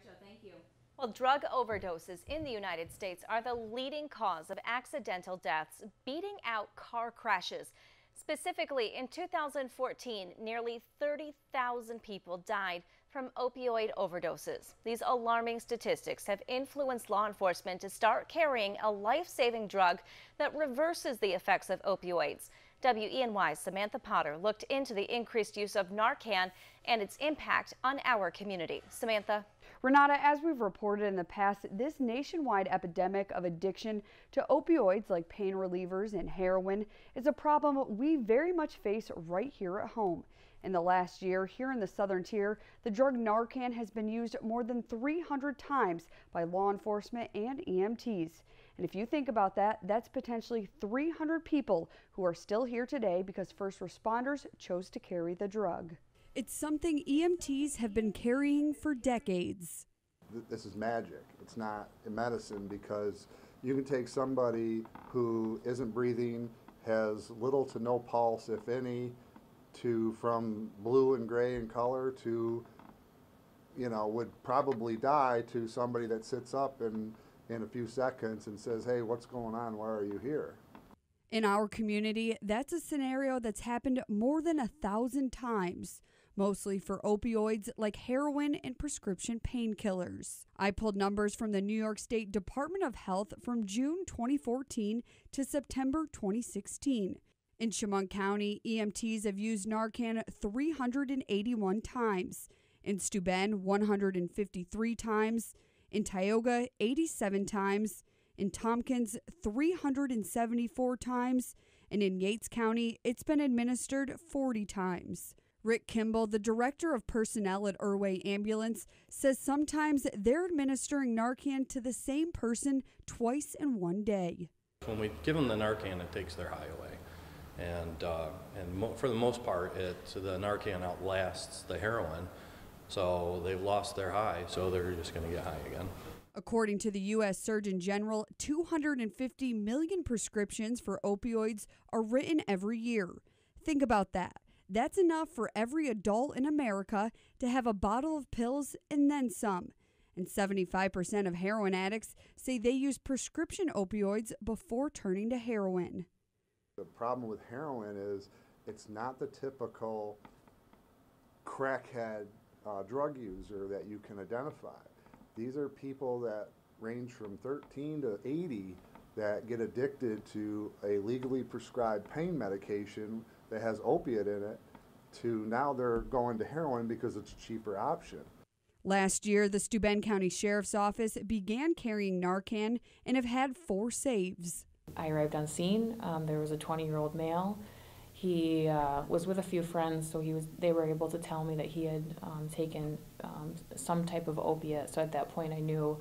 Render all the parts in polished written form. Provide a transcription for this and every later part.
Joe, thank you. Well, drug overdoses in the United States are the leading cause of accidental deaths, beating out car crashes. Specifically, in 2014, nearly 30,000 people died from opioid overdoses. These alarming statistics have influenced law enforcement to start carrying a life-saving drug that reverses the effects of opioids. WENY's Samantha Potter looked into the increased use of Narcan and its impact on our community. Samantha. Renata, as we've reported in the past, this nationwide epidemic of addiction to opioids like pain relievers and heroin is a problem we very much face right here at home. In the last year, here in the Southern Tier, the drug Narcan has been used more than 300 times by law enforcement and EMTs. And if you think about that, that's potentially 300 people who are still here today because first responders chose to carry the drug. It's something EMTs have been carrying for decades. This is magic. It's not a medicine because you can take somebody who isn't breathing, has little to no pulse, if any, to from blue and gray in color to, would probably die, to somebody that sits up in a few seconds and says, hey, what's going on? Why are you here? In our community, that's a scenario that's happened more than 1,000 times. Mostly for opioids like heroin and prescription painkillers. I pulled numbers from the New York State Department of Health from June 2014 to September 2016. In Chemung County, EMTs have used Narcan 381 times. In Steuben, 153 times. In Tioga, 87 times. In Tompkins, 374 times. And in Yates County, it's been administered 40 times. Rick Kimball, the director of personnel at Irway Ambulance, says sometimes they're administering Narcan to the same person twice in one day. When we give them the Narcan, it takes their high away. And for the most part, the Narcan outlasts the heroin, so they've lost their high, so they're just going to get high again. According to the U.S. Surgeon General, 250 million prescriptions for opioids are written every year. Think about that. That's enough for every adult in America to have a bottle of pills and then some. And 75% of heroin addicts say they use prescription opioids before turning to heroin. The problem with heroin is it's not the typical crackhead drug user that you can identify. These are people that range from 13 to 80 that get addicted to a legally prescribed pain medication that has opiate in it, to now they're going to heroin because it's a cheaper option. Last year, the Steuben County Sheriff's Office began carrying Narcan and have had 4 saves. I arrived on scene. There was a 20-year-old male. He was with a few friends, so they were able to tell me that he had taken some type of opiate. So at that point I knew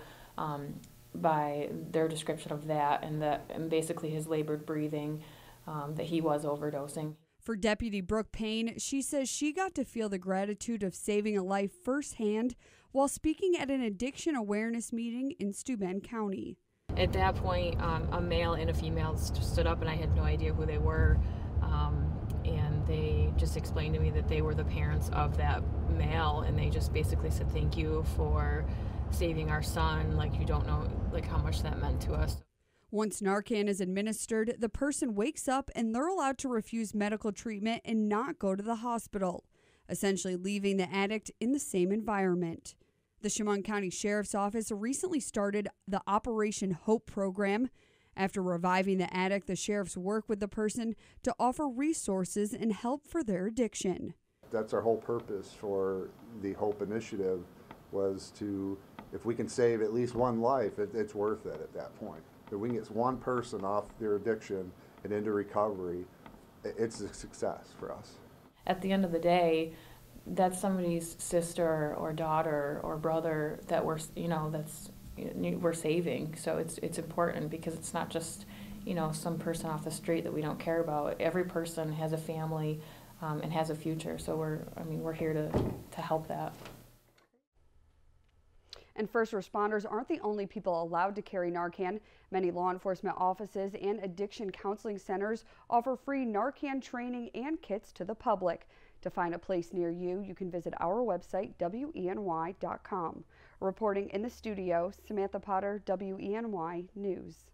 by their description of that and basically his labored breathing that he was overdosing. For Deputy Brooke Payne, she says she got to feel the gratitude of saving a life firsthand while speaking at an addiction awareness meeting in Steuben County. At that point, a male and a female stood up, and I had no idea who they were. And they just explained to me that they were the parents of that male, and they just basically said, thank you for saving our son. Like, you don't know how much that meant to us. Once Narcan is administered, the person wakes up and they're allowed to refuse medical treatment and not go to the hospital, essentially leaving the addict in the same environment. The Chemung County Sheriff's Office recently started the Operation Hope program. After reviving the addict, the sheriffs work with the person to offer resources and help for their addiction. That's our whole purpose for the Hope Initiative, was to, if we can save at least one life, it's worth it at that point. If we can get one person off their addiction and into recovery, it's a success for us. At the end of the day, that's somebody's sister or daughter or brother that we're saving. So it's important because it's not just some person off the street that we don't care about. Every person has a family and has a future. So we're here to help that. And first responders aren't the only people allowed to carry Narcan. Many law enforcement offices and addiction counseling centers offer free Narcan training and kits to the public. To find a place near you, you can visit our website, WENY.com. Reporting in the studio, Samantha Potter, WENY News.